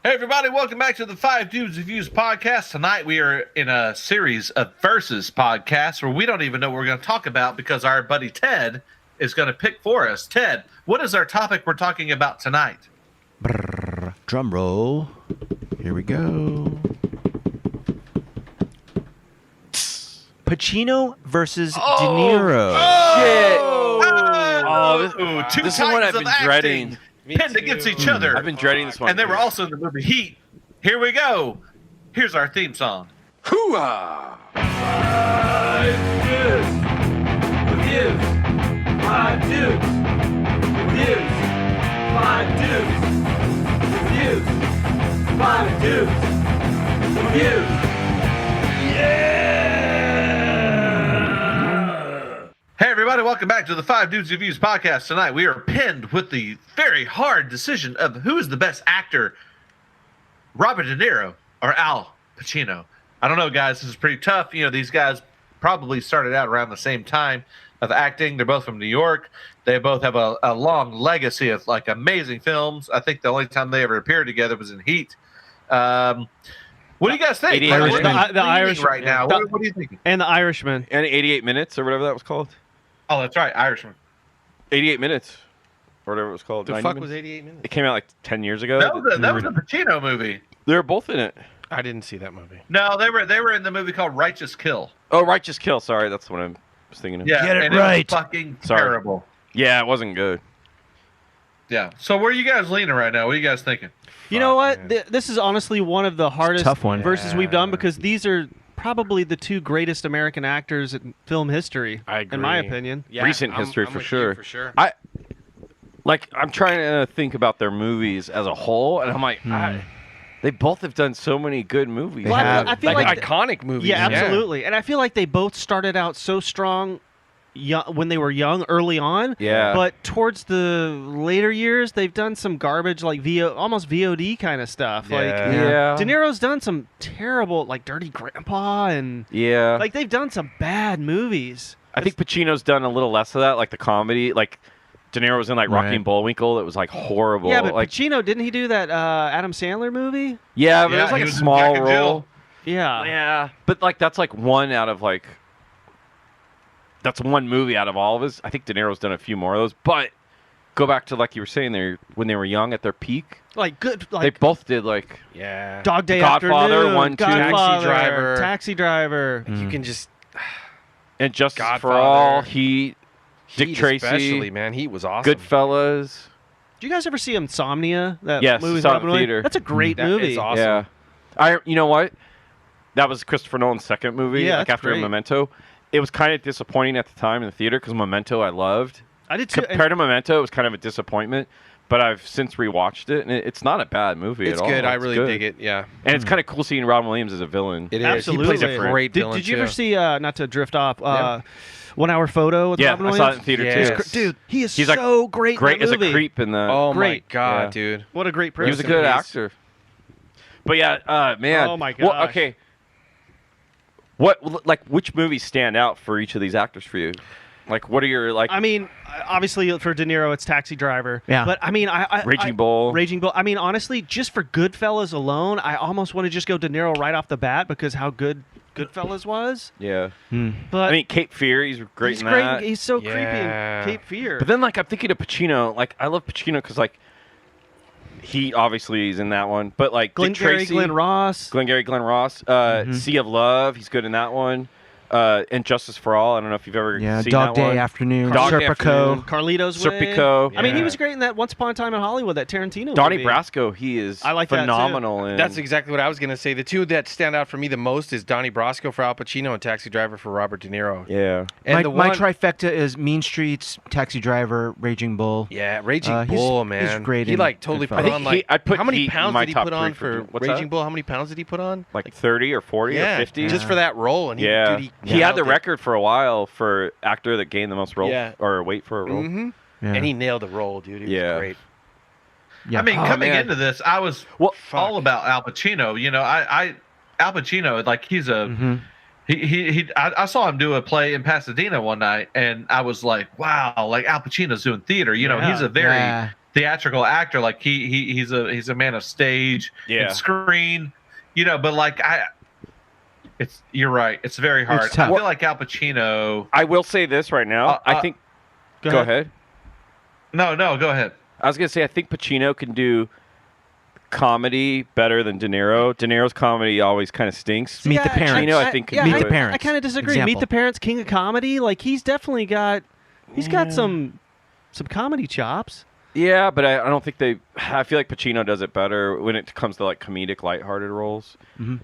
Hey everybody, welcome back to the Five Dudes Reviews podcast. Tonight we are in a series of versus podcasts where we don't even know what we're going to talk about because our buddy Ted is going to pick for us. Ted, what is our topic we're talking about tonight? Brrr, drum roll. Here we go. Pacino versus De Niro. Two this is what I've been dreading. Pinned against each other. I've been dreading this one. And they were also in the movie Heat. Here we go. Here's our theme song. Hooah! Five dudes. Reviews. Five dudes. Reviews. Five dudes. Reviews. Five dudes. Reviews. Yeah! Hey everybody, welcome back to the Five Dudes Reviews podcast. Tonight we are pinned with the very hard decision of who is the best actor, Robert De Niro or Al Pacino. I don't know, guys. This is pretty tough. You know, these guys probably started out around the same time of acting. They're both from New York. They both have a long legacy of like amazing films. I think the only time they ever appeared together was in Heat. What do you guys think? The Irishman right now. What do you think? And The Irishman. And 88 minutes or whatever that was called. Oh, that's right, Irishman. 88 minutes or whatever it was called. The 90 fuck minutes? was 88 minutes? It came out like 10 years ago. That was a Pacino movie. They were both in it. I didn't see that movie. No, they were in the movie called Righteous Kill. Oh, Righteous Kill. Sorry, that's what I was thinking of. Yeah, Get it and right. It was fucking Sorry. terrible. Yeah, it wasn't good. Yeah. So where are you guys leaning right now? What are you guys thinking? You know what? man. This is honestly one of the hardest tough one. verses we've done because these are probably the two greatest American actors in film history, I agree. in my opinion. Yeah, Recent history I'm for with sure. you for sure. I'm trying to think about their movies as a whole, and I'm like, they both have done so many good movies. They have. I feel like like iconic movies. yeah, absolutely. And I feel like they both started out so strong when they were young, early on. Yeah. But towards the later years, they've done some garbage, like almost VOD kind of stuff. Like Yeah. De Niro's done some terrible, like Dirty Grandpa, and Yeah. like they've done some bad movies. I think Pacino's done a little less of that, like the comedy. Like De Niro was in like Rocky Right. and Bullwinkle. It was like horrible. Yeah, but like Pacino, didn't he do that Adam Sandler movie? yeah, but it Yeah, was like he a was in small Jack and Jill. role. Yeah. Yeah, but like that's like one out of like that's one movie out of all of his. I think De Niro's done a few more of those. But go back to like you were saying, there when they were young at their peak, Like good, they like both did like Yeah. Dog Day Godfather, Afternoon, 1, 2. Godfather, Taxi Driver. Taxi Driver. You can just and Justice for Godfather. All, Heat, Dick Heat Tracy, especially, man. He was awesome. Goodfellas. Do you guys ever see Insomnia? That Yes, movie saw it in theater. That's a great That movie. is awesome. Yeah, you know what? That was Christopher Nolan's second movie. Yeah, like that's after great. Memento. It was kind of disappointing at the time in the theater because Memento I loved. I did too. Compared to Memento, it was kind of a disappointment. But I've since rewatched it, and it's not a bad movie It's at all. good. I It's really good. dig it. Yeah. And it's kind of cool seeing Robin Williams as a villain. It is. Absolutely. He plays a great did, villain, did you too. ever see? Not to drift off. Yeah. 1 Hour Photo with Yeah, Robin I Williams. saw it in theater Yes. too. Dude, he is He's like so great. in Great that as a movie. creep in the. Oh my Great. god, Yeah. dude. What a great He person. was a good actor. But yeah, man. Oh my Well, gosh. okay. What like which movies stand out for each of these actors for you? Like, what are your like? I mean, obviously for De Niro, it's Taxi Driver. Yeah. But I mean, Raging Bull. Raging Bull. I mean, honestly, just for Goodfellas alone, I almost want to just go De Niro right off the bat because how good Goodfellas was. Yeah. But I mean, Cape Fear. He's great he's in great. that. He's so Yeah. creepy in Cape Fear. But then, like, I'm thinking of Pacino. Like, I love Pacino because, like, he obviously is in that one. But like, Dick Tracy, Glenn Ross. Glenn Ross. Sea of Love. He's good in that one. And Justice for All. I don't know if you've ever Yeah, seen Dog that Day one. Afternoon, Dog Day Serpico. Carlito's Way. Serpico. I mean, he Yeah. was great in that Once Upon a Time in Hollywood, that Tarantino Donnie movie. Brasco. He is I like that, too. phenomenal. In, That's exactly what I was gonna say. The two that stand out for me the most is Donnie Brasco for Al Pacino and Taxi Driver for Robert De Niro. yeah. And my, the my one, trifecta is Mean Streets, Taxi Driver, Raging Bull. yeah, Raging He's- Bull, he's man. great He in like totally Goodfellas. put I think on like I'd put how many Heat in pounds my did he top put on three for for what's Raging that? Bull? How many pounds did he put on? Like 30 or 40 or 50. just for that role. And he, Yeah, dude, he had nailed the it. record for a while for actor that gained the most role Yeah. or weight for a role. Mhm. Yeah. And he nailed the role, dude. He Yeah. was great. Yeah. I mean, Oh, coming man. into this, I was Well, all about Al Pacino. You know, Al Pacino, like he's a Mhm. I saw him do a play in Pasadena one night, and I was like, wow, like Al Pacino's doing theater. You know, Yeah. he's a very Yeah. theatrical actor. Like he's a man of stage and screen, But like you're right. It's very hard. It's tough. I feel like Al Pacino. I will say this right now. I think. Go ahead. No, go ahead. I was gonna say I think Pacino can do comedy better than De Niro. De Niro's comedy always kind of stinks. Meet the Parents. Pacino, I think, can Meet do the it. Parents. I kind of disagree. Example. Meet the Parents, king of comedy. Like he's definitely got some comedy chops. Yeah, but I don't think they. I feel like Pacino does it better when it comes to like comedic, lighthearted roles.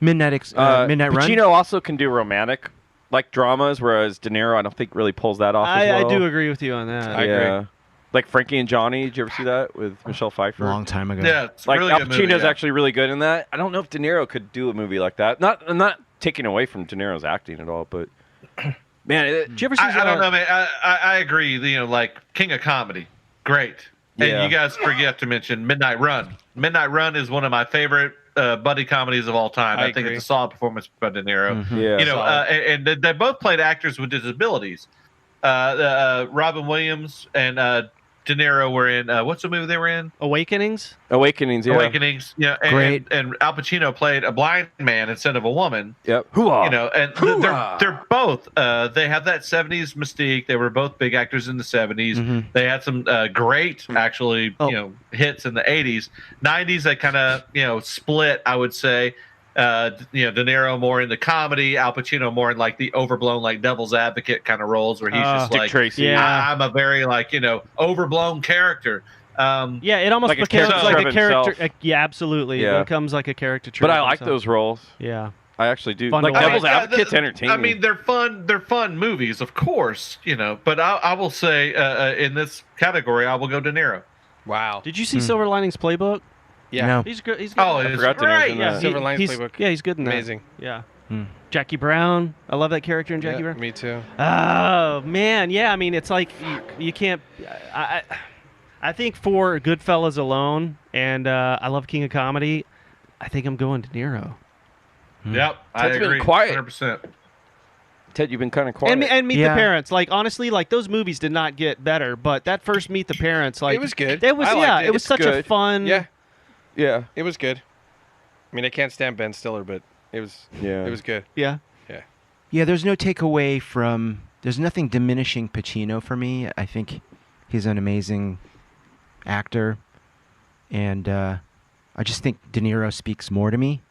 Midnight Run. Pacino also can do romantic, like dramas, whereas De Niro I don't think really pulls that off. as well. I do agree with you on that. I agree. Like Frankie and Johnny. Did you ever see that with Michelle Pfeiffer? Long time ago. Yeah, it's Like really Al good Pacino's movie, yeah. actually really good in that. I don't know if De Niro could do a movie like that. I'm not taking away from De Niro's acting at all, but man, Did you ever see? I don't know, man. I agree. Like king of comedy, great. And Yeah. you guys forget to mention Midnight Run. Midnight Run is one of my favorite buddy comedies of all time. I think agree. it's a solid performance by De Niro. Yeah. And they both played actors with disabilities. Robin Williams and De Niro were in what's the movie they were in? Awakenings. Awakenings. Yeah. Awakenings. Yeah, Great. And Al Pacino played a blind man instead of a woman. Yep. Hooah. And they're both they have that 70s mystique. They were both big actors in the 70s. They had some great actually hits in the 80s. 90s they kind of split, I would say. De Niro more in the comedy, Al Pacino more in like the overblown like devil's advocate kind of roles where he's just Dick like Tracy. Yeah. I'm a very like overblown character. Yeah, it almost Like a becomes character like a of character. himself. Yeah, absolutely. Yeah. It becomes like a caricature. But I of like himself. those roles. Yeah. I actually do. Fun to Like watch. Devil's Yeah, Advocate's entertaining. I mean, they're fun. They're fun movies, of course, But I will say, in this category, I will go De Niro. Wow. Did you see Silver Linings Playbook? Yeah. No. He's good. He's good. Oh, I it's forgot De Niro's great. in yeah, that. Silver Linings he's, Playbook. Yeah, he's good in that. Amazing. Yeah. Jackie Brown. I love that character in Jackie Yeah, Brown. me too. Oh man, yeah. I mean, it's like you can't. I think for Goodfellas alone, and I love King of Comedy. I think I'm going De Niro. Yep, I Ted's been agree. quiet. 100%. Ted, you've been kind of quiet. And Meet Yeah. the Parents. Like honestly, like those movies did not get better, but that first Meet the Parents, like It was good. It was I liked it. It was It's such a good. fun. Yeah, yeah. it was good. I mean, I can't stand Ben Stiller, but it was good. Yeah. Yeah, there's no takeaway from. There's nothing diminishing Pacino for me. I think he's an amazing actor, and I just think De Niro speaks more to me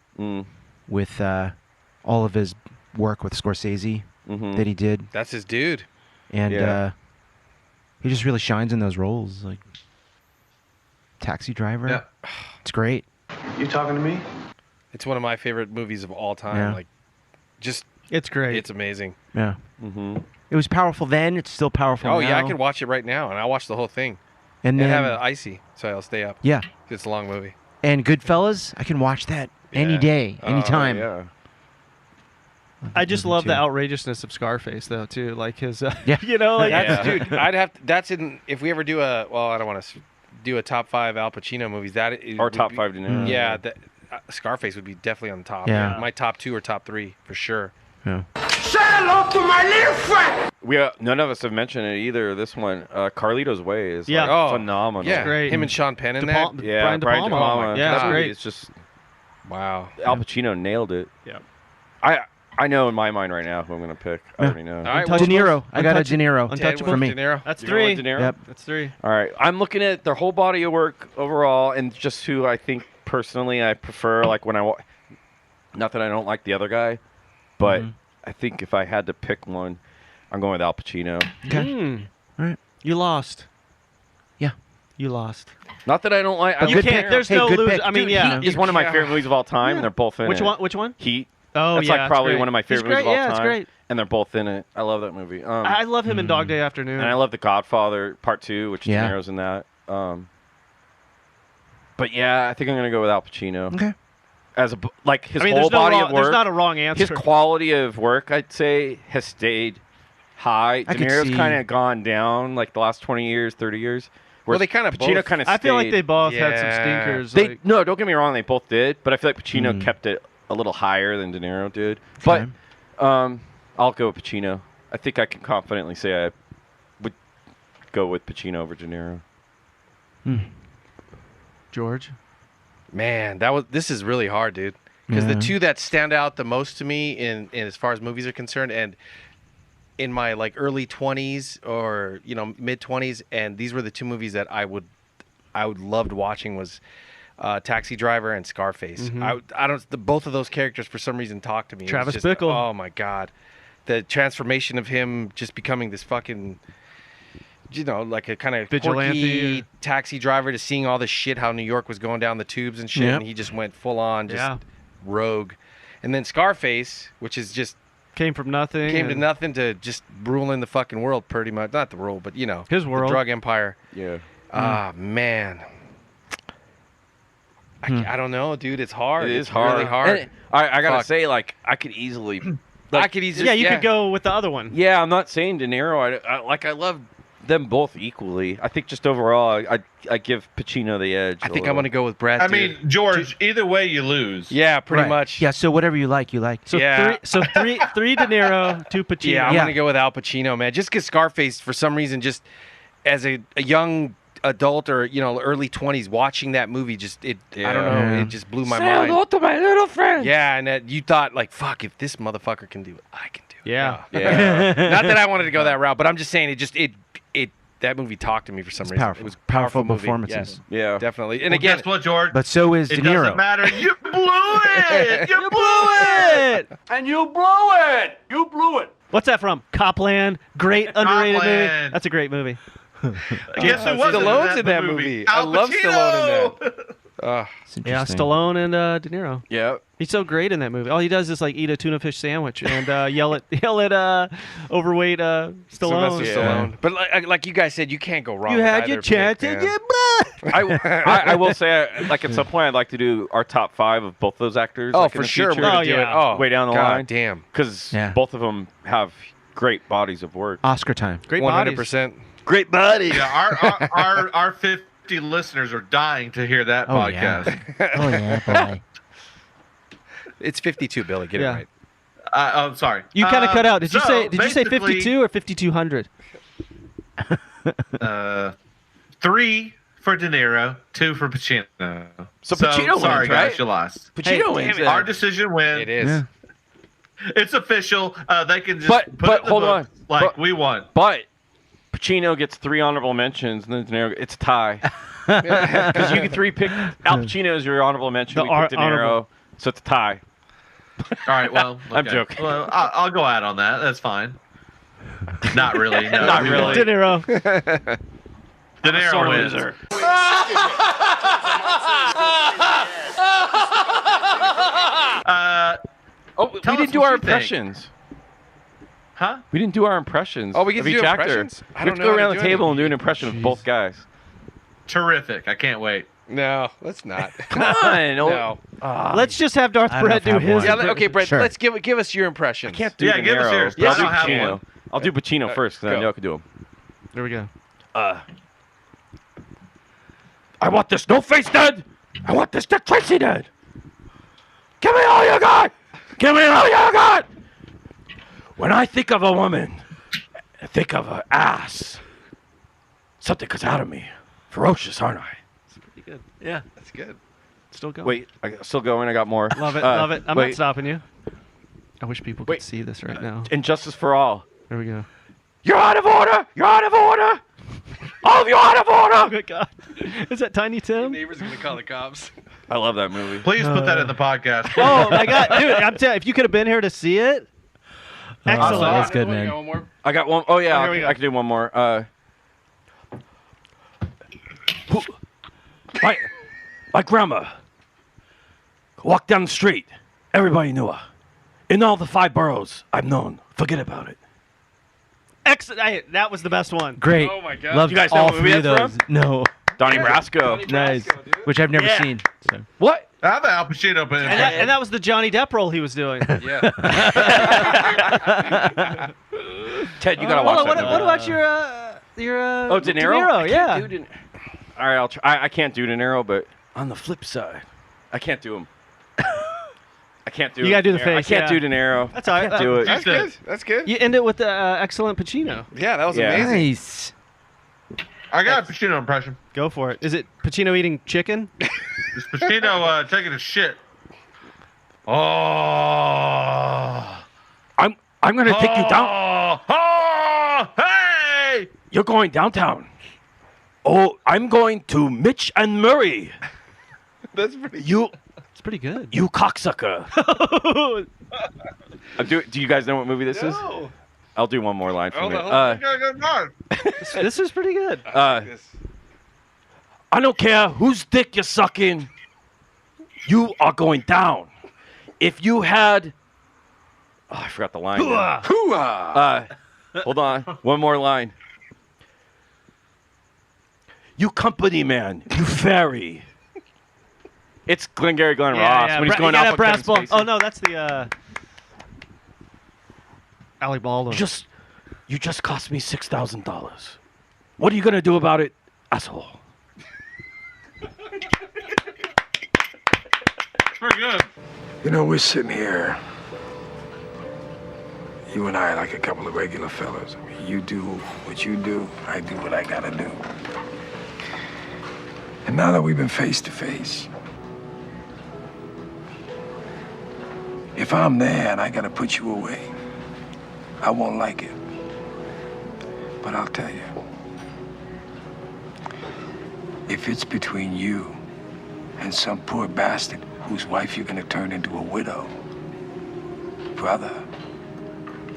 with all of his work with Scorsese that he did, That's his dude. and Yeah. he just really shines in those roles. Like Taxi Driver, Yeah. it's great. You talking to me? It's one of my favorite movies of all time. Yeah. Like, just It's great. it's amazing. Yeah, Mm-hmm. it was powerful then. It's still powerful Oh now. yeah, I could watch it right now, and I'll watch the whole thing. And And then have it icy, so I'll stay up. yeah, It's a long movie. and Goodfellas, I can watch that any Yeah. day, Oh, anytime. Yeah. I just Me love too. the outrageousness of Scarface, though, too. Like his, Yeah. like That's dude. I'd have. That's in. If we ever do a. Well, I don't want to do a top 5 Al Pacino movies. That Or would top be- 5 De Niro. Yeah, that, Scarface would be definitely on the top. Yeah. My top 2 or top 3 for sure. Yeah. None of us have mentioned it either. This one, Carlito's Way, is Yeah. like, Oh, phenomenal. Yeah, great. him and Sean Penn in De Palma- that. Yeah, Brian De Palma. Yeah, That it's movie great. is just Wow. Al Pacino nailed it. Yeah. I know in my mind right now who I'm gonna pick. I already know. All right, De Niro, I got a De Niro Untouchable? for me. De Niro. That's You're going 3. with De Niro? Yep. That's 3. All right, I'm looking at their whole body of work overall, and just who I think personally I prefer. Like when not that I don't like the other guy, but I think if I had to pick one, I'm going with Al Pacino. Okay. All right. You lost. Yeah. You lost. Not that I don't like. I You like can't- Pacino. There's Hey, no good lose. pick. I mean, Dude, yeah. Heat is one of my Yeah. favorite movies of all time. Yeah. They're both in Which it. one? Which one? Heat. Oh, That's yeah. like probably great. one of my He's favorite movies great. of all Yeah, time. it's great. And they're both in it. I love that movie. I love him in Dog Day Afternoon. And I love The Godfather Part 2, which Yeah. De Niro's in that. But yeah, I think I'm gonna go with Al Pacino. Okay. As a like his I mean, whole there's no body wrong, of work, there's not a wrong answer. his quality of work, I'd say, has stayed high. I De could Niro's see- kind of gone down like the last 20 years, 30 years. Well, Whereas they kind of Pacino both. kind of. I feel like they both had some Yeah. stinkers. They like- no, don't get me wrong, they both did, but I feel like Pacino kept it a little higher than De Niro did. But I'll go with Pacino. I think I can confidently say I would go with Pacino over De Niro. George. Man, this is really hard, dude. Because the two that stand out the most to me in as far as movies are concerned, and in my like early 20s or mid 20s, and these were the two movies that I would loved watching was Taxi Driver and Scarface. Both of those characters for some reason talk to me. Travis It was just, Bickle. Oh my god, the transformation of him just becoming this fucking. Like a kind of Vigilante. quirky taxi driver to seeing all this shit, how New York was going down the tubes and shit, Yep. and he just went full on, just Yeah. rogue. And then Scarface, which is just Came from nothing. came to and nothing to just ruling the fucking world pretty much. Not the world, but His world. the drug empire. Yeah. Ah, man. I don't know, dude. It's hard. It is It's hard. really hard. And I gotta Fuck. say, like, I could easily. I could easily. Yeah, you could go with the other one. Yeah, I'm not saying De Niro. I love them both equally. I think just overall, I give Pacino the edge. I think I'm gonna go with Brad. I dude. mean, George, either way you lose. Yeah, pretty Right. much. Yeah, so whatever you like, you like. So Yeah. three De Niro, 2 Pacino. Yeah, I'm Yeah. gonna go with Al Pacino, man. Just because Scarface, for some reason, just as a young adult or early 20s, watching that movie, I don't know, Yeah. it just blew my mind. to my little friend. Yeah, and that you thought like, fuck, if this motherfucker can do it, I can do it. Yeah. Yeah. Not that I wanted to go that route, but I'm just saying that movie talked to me for some reason. powerful. It was a Powerful movie. performances. Yes, Yeah. definitely. And Well, again, guess what, George? But so is De It Niro. doesn't matter. You blew it. You blew it. And you blew it! You blew it! What's that from? Copland. Great underrated movie. Copland. That's a great movie. Guess who wasn't Stallone's in that movie. I Al love Pacino. Stallone It's Yeah, interesting. Stallone and De Niro. Yeah. He's so great in that movie. All he does is like eat a tuna fish sandwich and yell at overweight Stallone. Sylvester Yeah. Stallone. But like you guys said, you can't go wrong. You with had either your chance pick, and man. you I will say, like, at some point, I'd like to do our top 5 of both those actors. Oh, like, in for the sure, future. we're gonna Oh, do yeah. it. Oh, Way down the God line. damn. Because Yeah. both of them have great bodies of work. Oscar time. Great 100%. Great bodies. Yeah, our 50 listeners are dying to hear that Oh, yeah. podcast. Oh, yeah, boy. It's 52, Billy. Get Yeah. it right. I'm sorry. You kind of cut out. Did you so say basically, 52 or 5200? 3 for De Niro, 2 for Pacino. So Pacino sorry, wins, guys, right? you lost. Pacino Hey, wins. damn it. then. Our decision wins. It is. Yeah. It's official. They can just But- put but it in the hold book on. like But- we won. But Pacino gets 3 honorable mentions, and then De Niro, it's a tie. Because you can 3 pick Al Pacino as your honorable mention. The We picked De Niro, honorable. so it's a tie. All right, well, I'm okay. joking. Well, I'll go out on that. That's fine. Not really. No, Not really. De Niro. De Niro Sore wins. loser. Oh, we Tell us didn't do what our you think. impressions. Huh? We didn't do our impressions. Oh, we get of to each do actor. impressions? I We don't have to know go how to around the do table any. and do an impression of both guys. Terrific. I can't wait. No, let's not. Come on. No. Let's just have Darth I don't Brett know if do I have his. one. Yeah, okay, Brett. Sure. Let's give us your impressions. I can't do Yeah, De give us Niro. yours. but I I'll do don't have Pacino. one. I'll do Pacino first, because I go. know I can do him. There we go. I want this no-face dead. I want this Dick Tracy dead. Give me all you got. Give me all you got. When I think of a woman, I think of her ass. Something comes out of me. Ferocious, aren't I? Pretty good. Yeah, That's good. still going. Wait, still going. I got more. Love it. Love it. I'm wait. not stopping you. I wish people could Wait. see this right now. Injustice for all. There we go. You're out of order. You're out of order. All of you out of Oh order. my God. Is that Tiny Tim? Neighbor's gonna call the cops. I love that movie. Please put that in the podcast. Oh my God, dude! I'm telling you, if you could have been here to see it, excellent. saw That's it. good, You man. got one more? I got one. Oh yeah, Oh, here we go. I can do one more. My grandma walked down the street. Everybody knew her. In all the 5 boroughs I've known, forget about it. Excellent. That was the best one. Great. Oh my God. Loved You guys know all what movie 3 of that's those. No. Donnie Brasco. Nice. Which I've never Yeah. seen. So. What? I have Al Pacino, but And that was the Johnny Depp role he was doing. Yeah. Ted, you gotta Hold watch on, that what movie. about your Oh, De Niro? I can't yeah. do all right, I'll try. I can't do De Niro, but on the flip side, I can't do him. I can't do. You gotta do the De Niro. face, I can't yeah. do De Niro. That's all right. Can't do it. That's good. That's good. You end it with the excellent Pacino. Yeah, that was Yeah. amazing. Nice. I got a Pacino impression. Go for it. Is it Pacino eating chicken? It's Pacino taking a shit. Oh. I'm gonna take you down. Oh, hey! You're going downtown. Oh, I'm going to Mitch and Murray. That's pretty. It's pretty good. You cocksucker. Do you guys know what movie this is? No. I'll do one more line for Hold me. on, hold on. This is pretty good. I don't care whose dick you're sucking. You are going down. If you had... Oh, I forgot the line. now. Hooah! Hold on. One more line. You company man. You fairy. It's Glengarry Glen Ross when he's going you off got on brass Kevin ball. Spacey. Oh no, that's the Alec Baldwin. You just cost me $6,000. What are you gonna do about it, asshole? Pretty good. You know, we're sitting here. You and I are like a couple of regular fellas. I mean, you do what you do, I do what I gotta do. And now that we've been face to face, if I'm there and I gotta put you away, I won't like it. But I'll tell you, if it's between you and some poor bastard whose wife you're gonna turn into a widow, brother,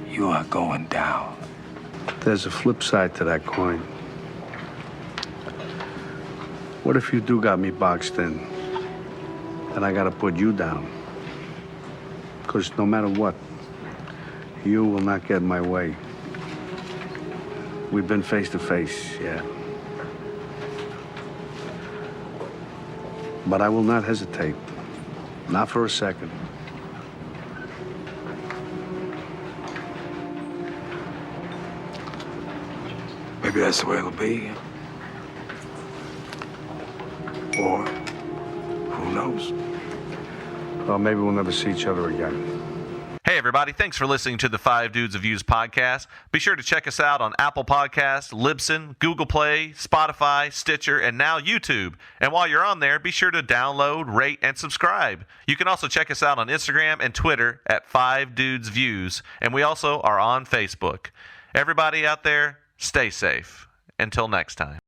you are going down. There's a flip side to that coin. What if you do got me boxed in? Then I gotta put you down. Because no matter what, you will not get in my way. We've been face to face, yeah. But I will not hesitate. Not for a second. Maybe that's the way it'll be. Or, who knows? Well, maybe we'll never see each other again. Hey, everybody. Thanks for listening to the Five Dudes of Views podcast. Be sure to check us out on Apple Podcasts, Libsyn, Google Play, Spotify, Stitcher, and now YouTube. And while you're on there, be sure to download, rate, and subscribe. You can also check us out on Instagram and Twitter at Five Dudes Views. And we also are on Facebook. Everybody out there, stay safe. Until next time.